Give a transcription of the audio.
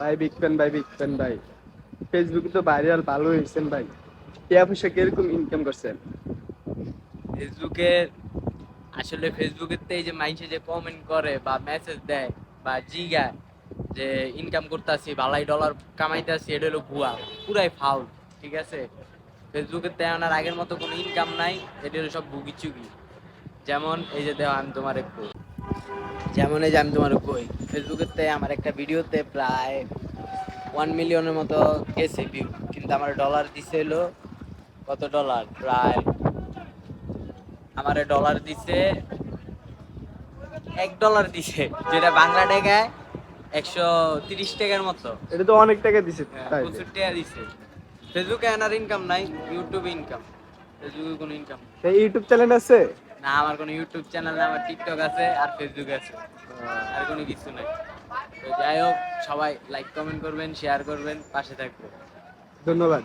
ভাই big fan ভাই, big fan ভাই। ফেসবুকে তো ভাইরাল ভালো হয়েছেন ভাই। টিয়া পয়সা কিরকম ইনকাম করছেন? ফেসবুকে আসলে ফেসবুকের এই যে মাইনসে যে কমেন্ট করে বা মেসেজ দেয় বা জিগায় যে ইনকাম করতেছি ভালাই ডলার কামাইতেছি, এটা হলো ভুয়া, পুরাই ফাউল। ঠিক আছে, ফেসবুকের তেমন আর আগের মতো কোনো ইনকাম নাই, এটা হলো সব ভুগিচুগি। যেমন এই যে দেওয়া আমি তোমার একটু, যেমন এই যে আমি তোমার কই, ফেসবুকের তে আমার একটা ভিডিওতে প্রায় 1 মিলিয়নের মতো গেছে ভিউ, কিন্তু আমার ডলার দিছে হলো কত ডলার, প্রায় আমারে ডলার দিছে $1 দিছে, যেটা বাংলা টাকায় 130 টাকার মতো। এটা তো অনেক টাকা দিছে হ্যাঁ, তাইলে। প্রচুর টাকা দিছে। ফেসবুকে আনার ইনকাম নাই, ইউটিউবে ইনকাম। ফেসবুকে কোনো ইনকাম এই ইউটিউব চ্যানেল আছে? না, আমার কোনো ইউটিউব চ্যানেল না, আমার টিকটক আছে আর ফেসবুক আছে, আর কোনো কিছু নাই। তো যাই হোক, সবাই লাইক কমেন্ট করবেন, শেয়ার করবেন, পাশে থাকবেন। ধন্যবাদ।